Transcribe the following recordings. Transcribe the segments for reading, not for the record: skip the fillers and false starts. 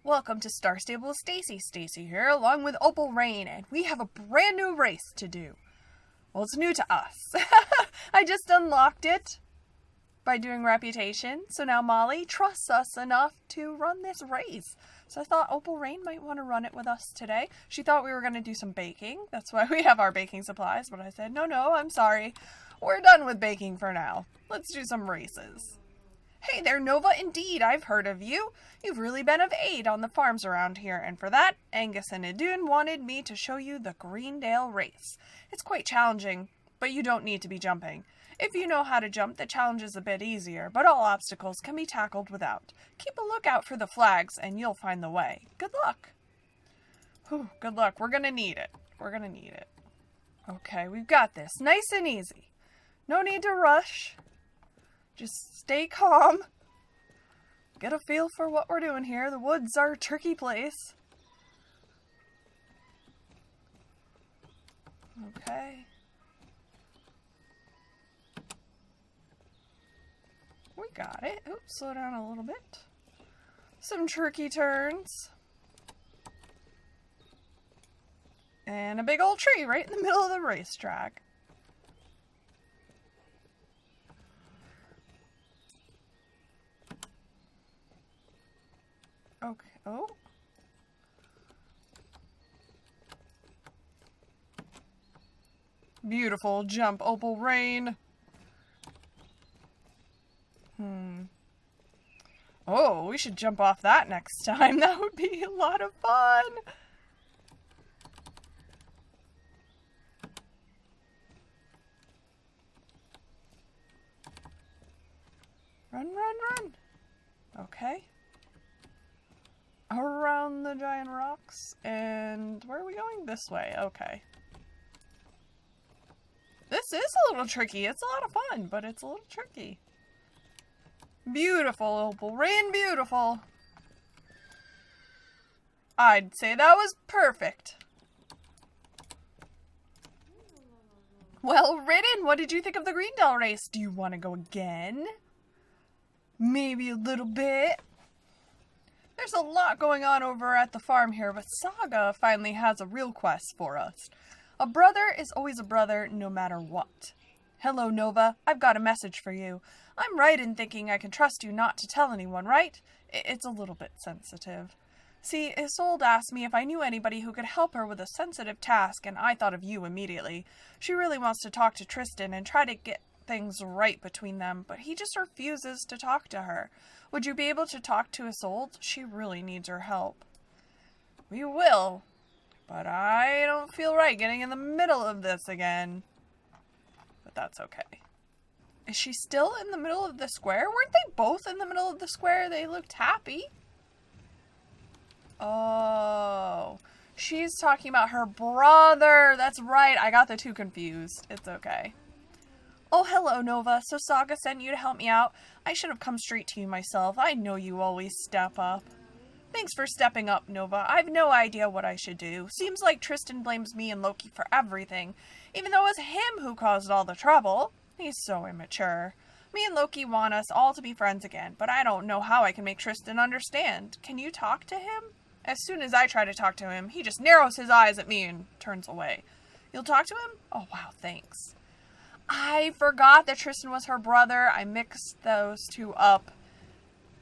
Welcome to Star Stable with Stacy. Stacy here, along with Opal Rain, and we have a brand new race to do. Well, it's new to us. I just unlocked it by doing reputation, so now Molly trusts us enough to run this race. So I thought Opal Rain might want to run it with us today. She thought we were going to do some baking. That's why we have our baking supplies, but I said, no, I'm sorry. We're done with baking for now. Let's do some races. Hey there, Nova. Indeed, I've heard of you. You've really been of aid on the farms around here, and for that, Angus and Idun wanted me to show you the Greendale race. It's quite challenging, but you don't need to be jumping. If you know how to jump, the challenge is a bit easier, but all obstacles can be tackled without. Keep a lookout for the flags, and you'll find the way. Good luck. Whew, good luck. We're gonna need it. Okay, we've got this. Nice and easy. No need to rush. Just stay calm. Get a feel for what we're doing here. The woods are a tricky place. Okay. We got it. Oops, slow down a little bit. Some tricky turns. And a big old tree right in the middle of the racetrack. Okay. Oh. Beautiful jump, Opal Rain. Oh, we should jump off that next time. That would be a lot of fun. Run. Okay. Around the giant rocks, and where are we going? This way. Okay. This is a little tricky. It's a lot of fun, but it's a little tricky. Beautiful, Opal Rain, beautiful. I'd say that was perfect. Well ridden. What did you think of the Greendale race? Do you want to go again? Maybe a little bit. There's a lot going on over at the farm here, but Saga finally has a real quest for us. A brother is always a brother, no matter what. Hello, Nova. I've got a message for you. I'm right in thinking I can trust you not to tell anyone, right? It's a little bit sensitive. See, Isolde asked me if I knew anybody who could help her with a sensitive task, and I thought of you immediately. She really wants to talk to Tristan and try to get things right between them, but he just refuses to talk to her. Would you be able to talk to Isolde? She really needs her help. We will, but I don't feel right getting in the middle of this again. But that's okay. Is she still in the middle of the square? Weren't they both in the middle of the square? They looked happy. Oh, she's talking about her brother. That's right. I got the two confused. It's okay. Oh, hello, Nova. So Saga sent you to help me out? I should have come straight to you myself. I know you always step up. Thanks for stepping up, Nova. I've no idea what I should do. Seems like Tristan blames me and Loki for everything, even though it was him who caused all the trouble. He's so immature. Me and Loki want us all to be friends again, but I don't know how I can make Tristan understand. Can you talk to him? As soon as I try to talk to him, he just narrows his eyes at me and turns away. You'll talk to him? Oh, wow, thanks. I forgot that Tristan was her brother. I mixed those two up.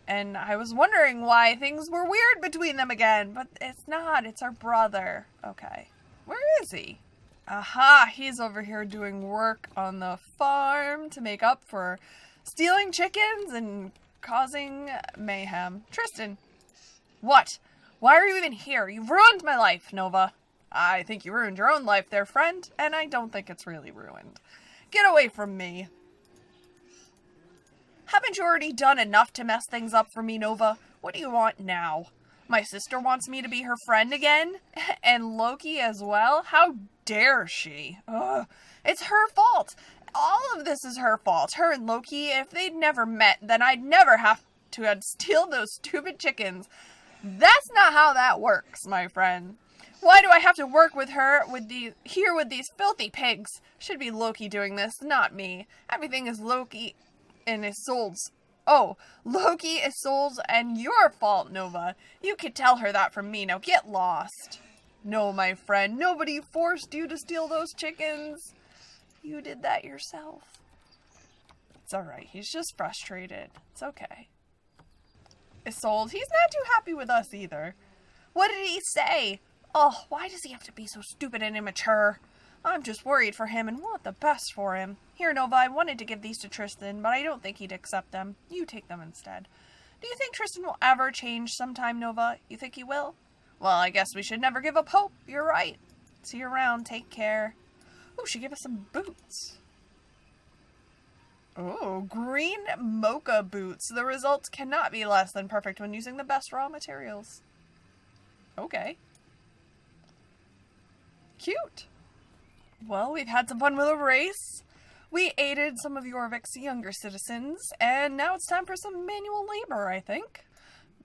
And I was wondering why things were weird between them again. But it's not. It's her brother. Okay. Where is he? Aha! He's over here doing work on the farm to make up for stealing chickens and causing mayhem. Tristan. What? Why are you even here? You've ruined my life, Nova. I think you ruined your own life there, friend. And I don't think it's really ruined. Get away from me. Haven't you already done enough to mess things up for me, Nova? What do you want now? My sister wants me to be her friend again? And Loki as well? How dare she? Ugh. It's her fault. All of this is her fault. Her and Loki, if they'd never met, then I'd never have to steal those stupid chickens. That's not how that works, my friend. Why do I have to work with her with these filthy pigs? Should be Loki doing this, not me. Everything is Loki and Isolde's Oh, Loki, Isolde, and your fault, Nova. You could tell her that from me. Now get lost. No, my friend, nobody forced you to steal those chickens. You did that yourself. It's alright, he's just frustrated. It's okay. Isolde, he's not too happy with us either. What did he say? Oh, why does he have to be so stupid and immature? I'm just worried for him and want the best for him. Here, Nova, I wanted to give these to Tristan, but I don't think he'd accept them. You take them instead. Do you think Tristan will ever change sometime, Nova? You think he will? Well, I guess we should never give up hope. You're right. See you around. Take care. Ooh, she gave us some boots. Oh, green mocha boots. The results cannot be less than perfect when using the best raw materials. Okay. Cute. Well, we've had some fun with a race. We aided some of Jorvik's younger citizens, and now it's time for some manual labor, I think.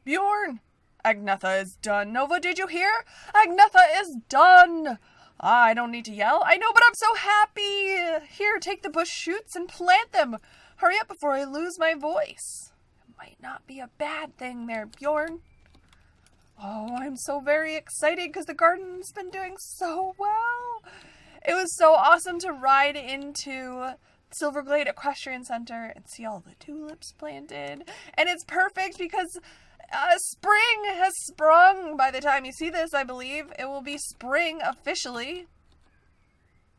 Bjorn! Agnetha is done. Nova, did you hear? Agnetha is done! I don't need to yell. I know, but I'm so happy! Here, take the bush shoots and plant them. Hurry up before I lose my voice. It might not be a bad thing there, Bjorn. Oh, I'm so very excited because the garden's been doing so well. It was so awesome to ride into Silverglade Equestrian Center and see all the tulips planted. And it's perfect because spring has sprung. By the time you see this, I believe it will be spring officially.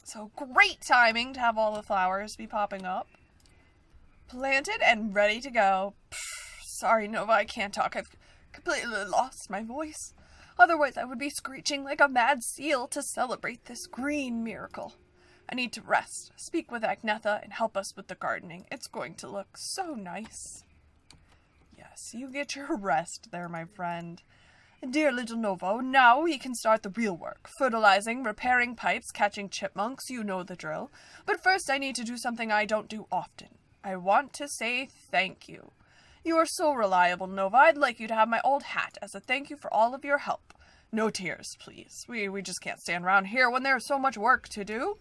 So great timing to have all the flowers be popping up. Planted and ready to go. Sorry, Nova, I can't talk. I've completely lost my voice. Otherwise, I would be screeching like a mad seal to celebrate this green miracle. I need to rest, speak with Agnetha, and help us with the gardening. It's going to look so nice. Yes, you get your rest there, my friend. Dear little Nova, now we can start the real work. Fertilizing, repairing pipes, catching chipmunks, you know the drill. But first I need to do something I don't do often. I want to say thank you. You are so reliable, Nova. I'd like you to have my old hat as a thank you for all of your help. No tears, please. We just can't stand around here when there's so much work to do.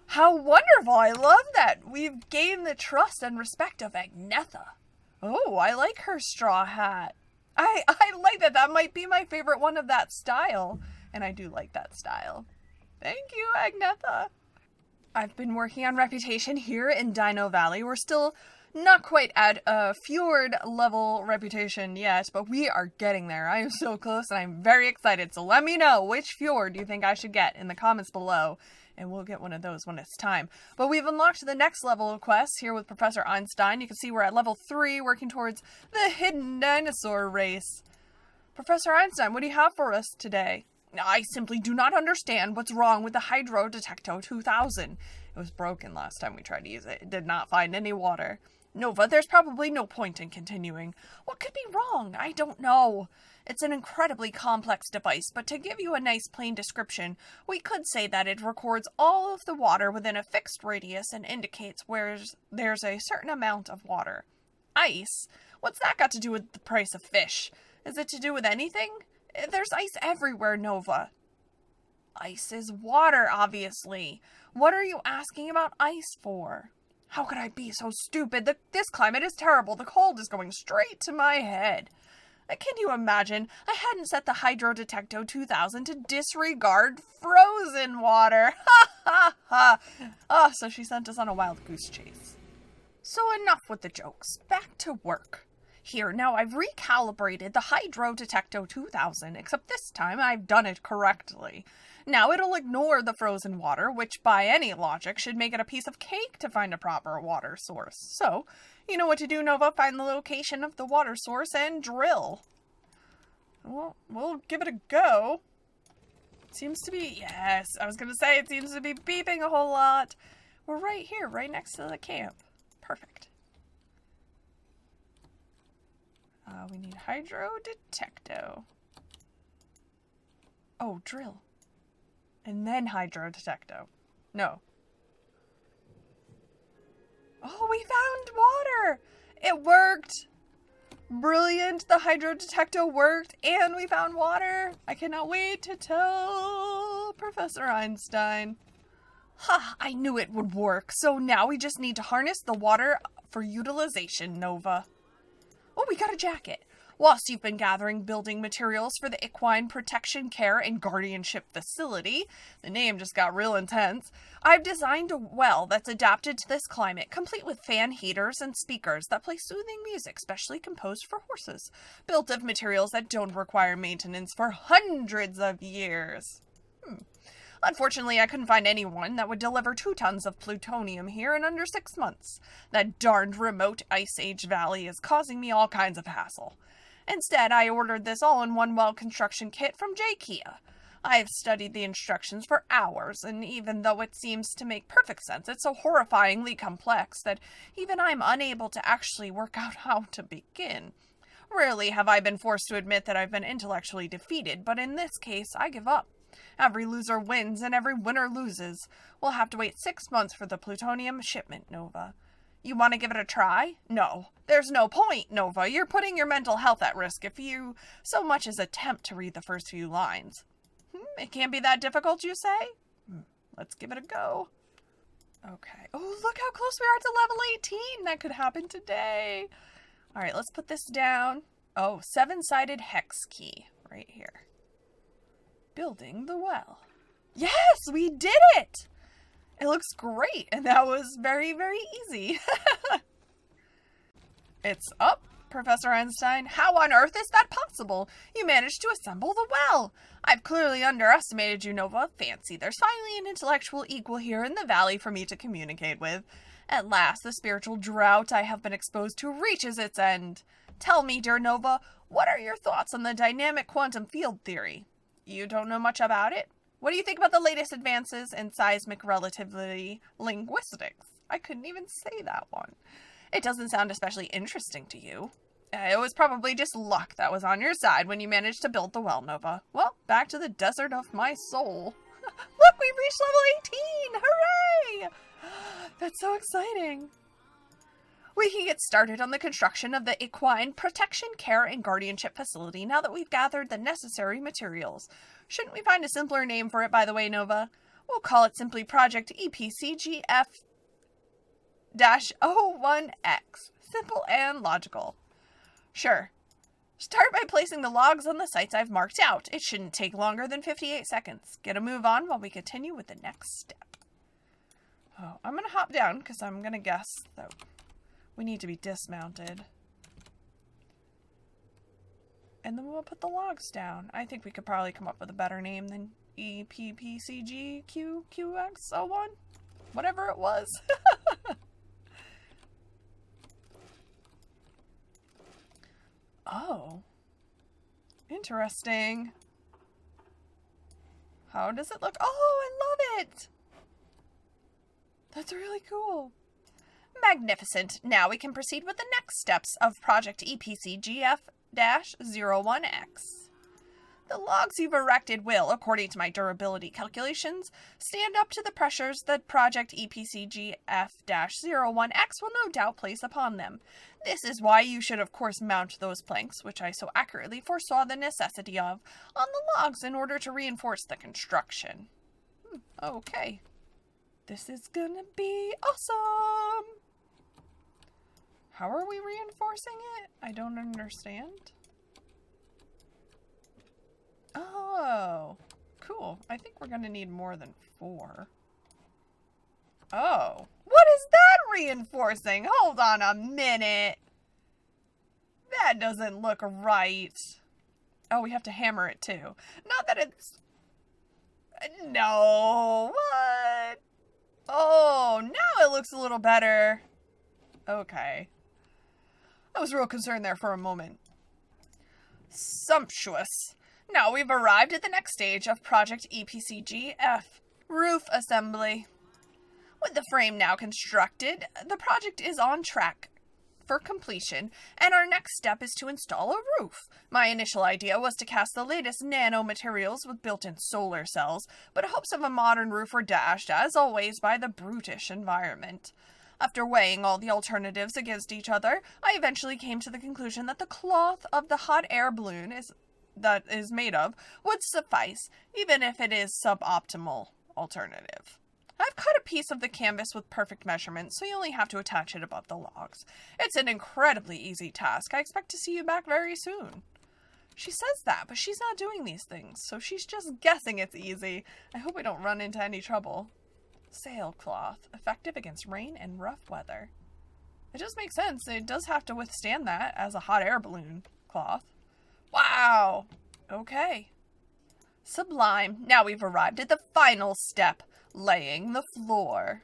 How wonderful! I love that! We've gained the trust and respect of Agnetha. Oh, I like her straw hat. I like that. That might be my favorite one of that style. And I do like that style. Thank you, Agnetha. I've been working on reputation here in Dino Valley. We're still not quite at a fjord level reputation yet, but we are getting there. I am so close and I'm very excited. So let me know which fjord you think I should get in the comments below, and we'll get one of those when it's time. But we've unlocked the next level of quests here with Professor Einstein. You can see we're at level 3, working towards the Hidden Dinosaur race. Professor Einstein, what do you have for us today? I simply do not understand what's wrong with the Hydro Detecto 2000. It was broken last time we tried to use it. It did not find any water. Nova, there's probably no point in continuing. What could be wrong? I don't know. It's an incredibly complex device, but to give you a nice plain description, we could say that it records all of the water within a fixed radius and indicates where there's a certain amount of water. Ice? What's that got to do with the price of fish? Is it to do with anything? There's ice everywhere, Nova. Ice is water, obviously. What are you asking about ice for? How could I be so stupid? This climate is terrible. The cold is going straight to my head. Can you imagine? I hadn't set the Hydro Detecto 2000 to disregard frozen water. Ha ha ha. Oh, so she sent us on a wild goose chase. So enough with the jokes. Back to work. Here, now I've recalibrated the Hydro Detecto 2000, except this time I've done it correctly. Now it'll ignore the frozen water, which by any logic should make it a piece of cake to find a proper water source. So, you know what to do, Nova. Find the location of the water source and drill. Well, we'll give it a go. It seems to be, yes, I was going to say it seems to be beeping a whole lot. We're right here, right next to the camp. Perfect. We need Hydro Detecto. Oh, drill. And then Hydro Detecto. No. Oh, we found water! It worked! Brilliant! The Hydro Detecto worked, and we found water! I cannot wait to tell Professor Einstein. Ha! I knew it would work. So now we just need to harness the water for utilization, Nova. Oh, we got a jacket. Whilst you've been gathering building materials for the Equine Protection, Care, and Guardianship Facility, the name just got real intense, I've designed a well that's adapted to this climate, complete with fan heaters and speakers that play soothing music specially composed for horses, built of materials that don't require maintenance for hundreds of years. Unfortunately, I couldn't find anyone that would deliver 2 tons of plutonium here in under 6 months. That darned remote Ice Age valley is causing me all kinds of hassle. Instead, I ordered this all-in-one well construction kit from JKIA. I have studied the instructions for hours, and even though it seems to make perfect sense, it's so horrifyingly complex that even I'm unable to actually work out how to begin. Rarely have I been forced to admit that I've been intellectually defeated, but in this case, I give up. Every loser wins and every winner loses. We'll have to wait 6 months for the plutonium shipment, Nova. You want to give it a try? No. There's no point, Nova. You're putting your mental health at risk if you so much as attempt to read the first few lines. It can't be that difficult, you say? Let's give it a go. Okay. Oh, look how close we are to level 18. That could happen today. All right, let's put this down. Oh, 7-sided hex key right here. Building the well. Yes, we did it! It looks great, and that was very, very easy. It's up, Professor Einstein. How on earth is that possible? You managed to assemble the well. I've clearly underestimated you, Nova. Fancy, there's finally an intellectual equal here in the valley for me to communicate with. At last, the spiritual drought I have been exposed to reaches its end. Tell me, dear Nova, what are your thoughts on the dynamic quantum field theory? You don't know much about it? What do you think about the latest advances in seismic relativity linguistics? I couldn't even say that one. It doesn't sound especially interesting to you. It was probably just luck that was on your side when you managed to build the well, Nova. Well, back to the desert of my soul. Look, we've reached level 18! Hooray! That's so exciting. We can get started on the construction of the Equine Protection, Care, and Guardianship Facility now that we've gathered the necessary materials. Shouldn't we find a simpler name for it, by the way, Nova? We'll call it simply Project EPCGF-01X. Simple and logical. Sure. Start by placing the logs on the sites I've marked out. It shouldn't take longer than 58 seconds. Get a move on while we continue with the next step. Oh, I'm going to hop down because I'm going to guess that we need to be dismounted. And then we'll put the logs down. I think we could probably come up with a better name than EPPCGQQX01. Whatever it was. Oh. Interesting. How does it look? Oh, I love it! That's really cool. Magnificent. Now we can proceed with the next steps of Project EPCGF-01X. The logs you've erected will, according to my durability calculations, stand up to the pressures that Project EPCGF-01X will no doubt place upon them. This is why you should of course mount those planks, which I so accurately foresaw the necessity of, on the logs in order to reinforce the construction. Okay. This is gonna be awesome! How are we reinforcing it? I don't understand. Oh, cool. I think we're gonna need more than 4. Oh, what is that reinforcing? Hold on a minute. That doesn't look right. Oh, we have to hammer it too. Not that it's... No, what? Oh, now it looks a little better. Okay. I was real concerned there for a moment. Sumptuous. Now we've arrived at the next stage of Project EPCGF, roof assembly. With the frame now constructed, the project is on track for completion, and our next step is to install a roof. My initial idea was to cast the latest nanomaterials with built-in solar cells, but hopes of a modern roof were dashed, as always, by the brutish environment. After weighing all the alternatives against each other, I eventually came to the conclusion that the cloth of the hot air balloon that is made of would suffice, even if it is suboptimal alternative. I've cut a piece of the canvas with perfect measurements, so you only have to attach it above the logs. It's an incredibly easy task. I expect to see you back very soon. She says that, but she's not doing these things, so she's just guessing it's easy. I hope we don't run into any trouble. Sailcloth, effective against rain and rough weather. It does make sense. It does have to withstand that as a hot air balloon cloth. Wow! Okay. Sublime. Now we've arrived at the final step, laying the floor.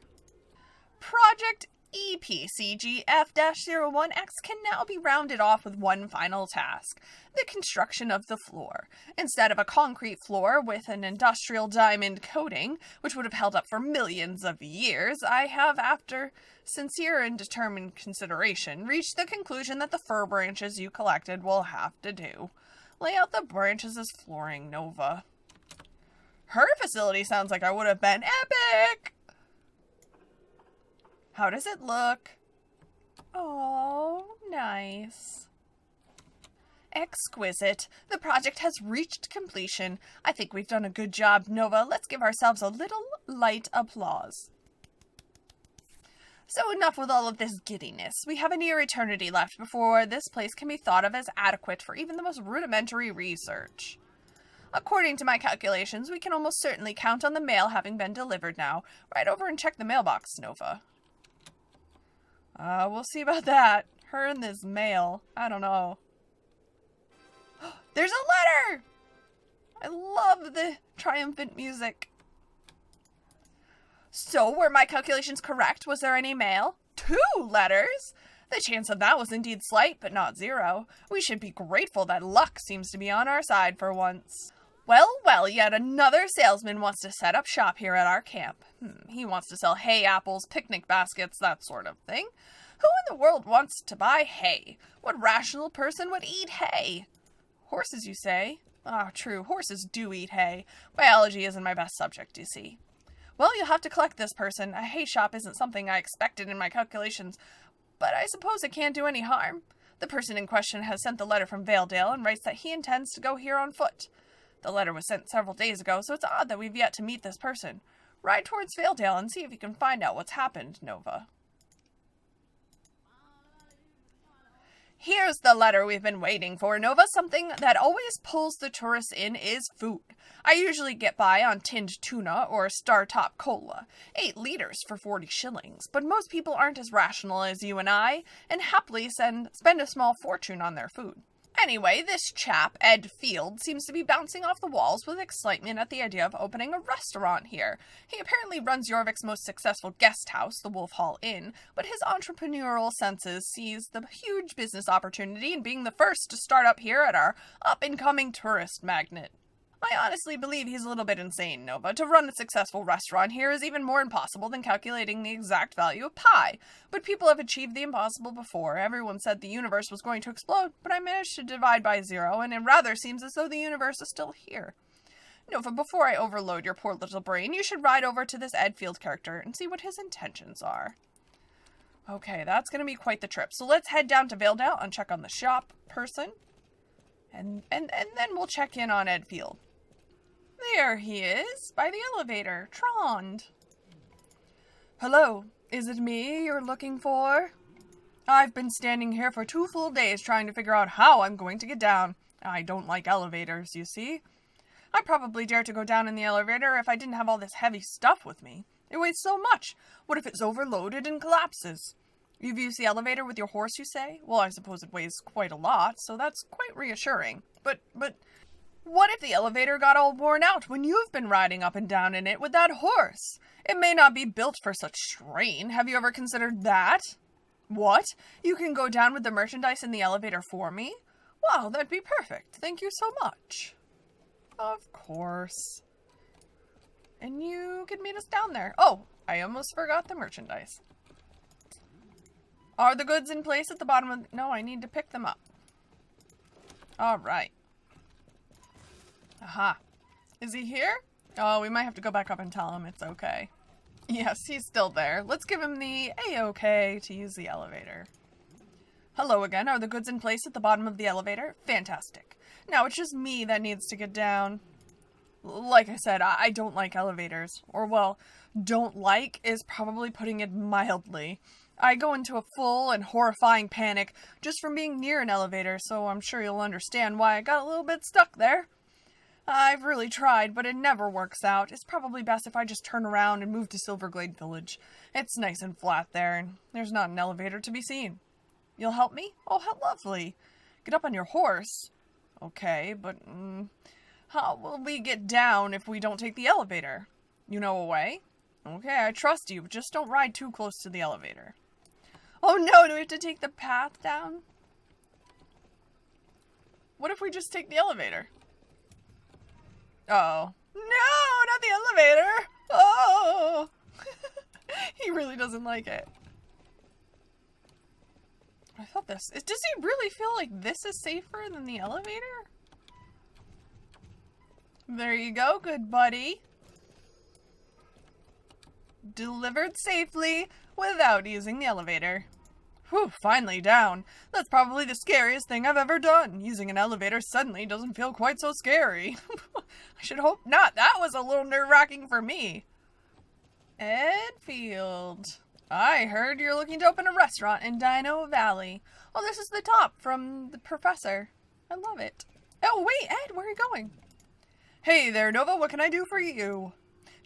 Project EPCGF-01X can now be rounded off with one final task, the construction of the floor. Instead of a concrete floor with an industrial diamond coating, which would have held up for millions of years, I have, after sincere and determined consideration, reached the conclusion that the fir branches you collected will have to do. Lay out the branches as flooring, Nova. Her facility sounds like I would have been epic! How does it look? Oh, nice. Exquisite. The project has reached completion. I think we've done a good job, Nova. Let's give ourselves a little light applause. So enough with all of this giddiness. We have a near eternity left before this place can be thought of as adequate for even the most rudimentary research. According to my calculations, we can almost certainly count on the mail having been delivered now. Right over and check the mailbox, Nova. We'll see about that. Her and this mail. I don't know. There's a letter! I love the triumphant music. So, were my calculations correct? Was there any mail? 2 letters? The chance of that was indeed slight, but not zero. We should be grateful that luck seems to be on our side for once. Well, well, yet another salesman wants to set up shop here at our camp. He wants to sell hay apples, picnic baskets, that sort of thing. Who in the world wants to buy hay? What rational person would eat hay? Horses, you say? Ah, true, horses do eat hay. Biology isn't my best subject, you see. Well, you'll have to collect this person. A hay shop isn't something I expected in my calculations, but I suppose it can't do any harm. The person in question has sent the letter from Valedale and writes that he intends to go here on foot. The letter was sent several days ago, so it's odd that we've yet to meet this person. Ride towards Valedale and see if you can find out what's happened, Nova. Here's the letter we've been waiting for, Nova. Something that always pulls the tourists in is food. I usually get by on tinned tuna or star-top cola. 8 liters for 40 shillings. But most people aren't as rational as you and I, and happily spend a small fortune on their food. Anyway, this chap, Ed Field, seems to be bouncing off the walls with excitement at the idea of opening a restaurant here. He apparently runs Jorvik's most successful guest house, the Wolf Hall Inn, but his entrepreneurial senses sees the huge business opportunity in being the first to start up here at our up-and-coming tourist magnet. I honestly believe he's a little bit insane, Nova. To run a successful restaurant here is even more impossible than calculating the exact value of pi. But people have achieved the impossible before. Everyone said the universe was going to explode, but I managed to divide by 0, and it rather seems as though the universe is still here. Nova, before I overload your poor little brain, you should ride over to this Ed Field character and see what his intentions are. Okay, that's going to be quite the trip. So let's head down to Valedale and check on the shop person. And then we'll check in on Ed Field. There he is, by the elevator, Trond. Hello, is it me you're looking for? I've been standing here for 2 full days trying to figure out how I'm going to get down. I don't like elevators, you see. I probably dare to go down in the elevator if I didn't have all this heavy stuff with me. It weighs so much. What if it's overloaded and collapses? You've used the elevator with your horse, you say? Well, I suppose it weighs quite a lot, so that's quite reassuring. But what if the elevator got all worn out when you've been riding up and down in it with that horse? It may not be built for such strain. Have you ever considered that? What? You can go down with the merchandise in the elevator for me? Wow, that'd be perfect. Thank you so much. Of course. And you can meet us down there. Oh, I almost forgot the merchandise. Are the goods in place at the bottom of... No, I need to pick them up. Alright. Aha. Is he here? Oh, we might have to go back up and tell him it's okay. Yes, he's still there. Let's give him the A-okay to use the elevator. Hello again. Are the goods in place at the bottom of the elevator? Fantastic. Now it's just me that needs to get down. Like I said, I don't like elevators. Or, well, don't like is probably putting it mildly. I go into a full and horrifying panic just from being near an elevator, so I'm sure you'll understand why I got a little bit stuck there. I've really tried, but it never works out. It's probably best if I just turn around and move to Silverglade Village. It's nice and flat there, and there's not an elevator to be seen. You'll help me? Oh, how lovely. Get up on your horse. Okay, but how will we get down if we don't take the elevator? You know a way? Okay, I trust you, but just don't ride too close to the elevator. Oh no, do we have to take the path down? What if we just take the elevator? Uh-oh. No, not the elevator! Oh! He really doesn't like it. I thought this... Does he really feel like this is safer than the elevator? There you go, good buddy. Delivered safely without using the elevator. Whew, finally down. That's probably the scariest thing I've ever done. Using an elevator suddenly doesn't feel quite so scary. I should hope not. That was a little nerve-wracking for me. Edfield. I heard you're looking to open a restaurant in Dino Valley. Oh, this is the top from the professor. I love it. Oh, wait, Ed, where are you going? Hey there, Nova, what can I do for you?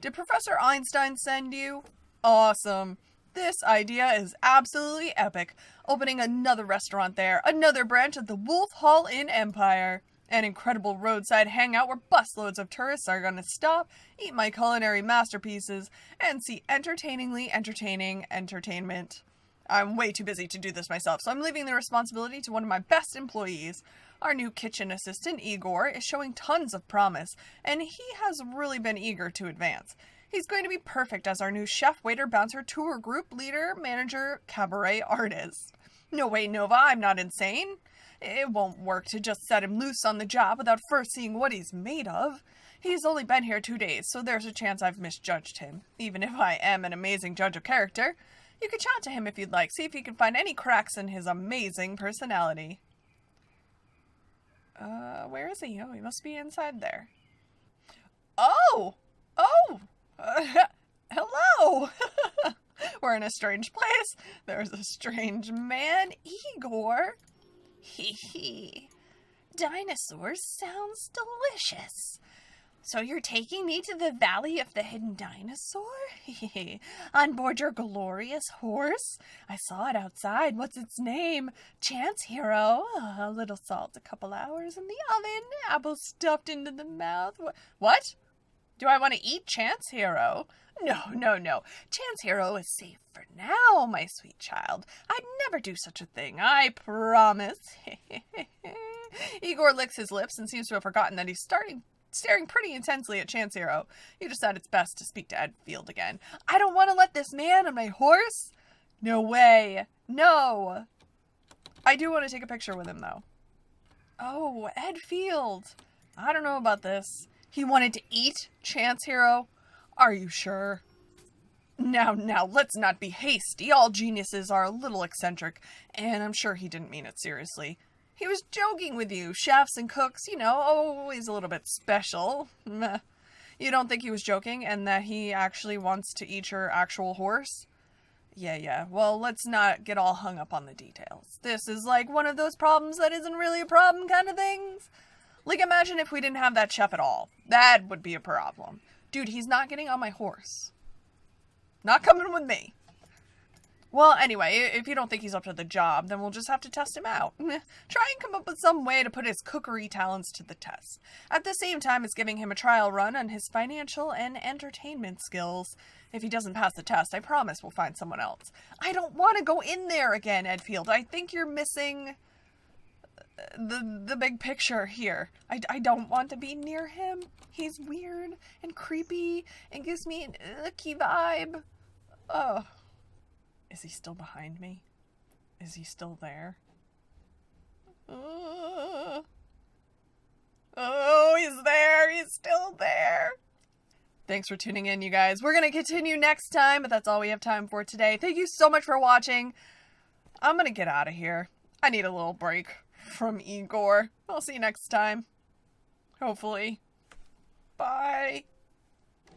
Did Professor Einstein send you? Awesome. This idea is absolutely epic. Opening another restaurant there, another branch of the Wolf Hall Inn Empire. An incredible roadside hangout where busloads of tourists are going to stop, eat my culinary masterpieces, and see entertainingly entertaining entertainment. I'm way too busy to do this myself, so I'm leaving the responsibility to one of my best employees. Our new kitchen assistant, Igor, is showing tons of promise, and he has really been eager to advance. He's going to be perfect as our new chef, waiter, bouncer, tour group leader, manager, cabaret artist. No way, Nova, I'm not insane. It won't work to just set him loose on the job without first seeing what he's made of. He's only been here 2 days, so there's a chance I've misjudged him, even if I am an amazing judge of character. You could chat to him if you'd like, see if you can find any cracks in his amazing personality. Where is he? Oh, he must be inside there. Oh! Oh! Hello! We're in a strange place. There's a strange man, Igor. Hee hee. Dinosaurs sounds delicious. So you're taking me to the Valley of the Hidden Dinosaur? Hehe. On board your glorious horse? I saw it outside. What's its name? Chance Hero. A little salt, a couple hours in the oven. Apple stuffed into the mouth. What? Do I want to eat Chance Hero? No, no, no. Chance Hero is safe for now, my sweet child. I'd never do such a thing, I promise. Igor licks his lips and seems to have forgotten that he's staring pretty intensely at Chance Hero. He decided it's best to speak to Edfield again. I don't want to let this man on my horse. No way. No. I do want to take a picture with him, though. Oh, Edfield. I don't know about this. He wanted to eat Chance Hero? Are you sure? Now, let's not be hasty. All geniuses are a little eccentric, and I'm sure he didn't mean it seriously. He was joking with you. Chefs and cooks, you know, always a little bit special. Meh. You don't think he was joking and that he actually wants to eat your actual horse? Yeah. Well, let's not get all hung up on the details. This is like one of those problems that isn't really a problem kind of things. Like, imagine if we didn't have that chef at all. That would be a problem. Dude, he's not getting on my horse. Not coming with me. Well, anyway, if you don't think he's up to the job, then we'll just have to test him out. Try and come up with some way to put his cookery talents to the test. At the same time as giving him a trial run on his financial and entertainment skills. If he doesn't pass the test, I promise we'll find someone else. I don't want to go in there again, Edfield. I think you're missing the big picture here. I don't want to be near him. He's weird and creepy and gives me an icky vibe. Oh. Is he still behind me? Is he still there? Oh, he's there. He's still there. Thanks for tuning in, you guys. We're going to continue next time, but that's all we have time for today. Thank you so much for watching. I'm going to get out of here. I need a little break from Igor. I'll see you next time. Hopefully. Bye.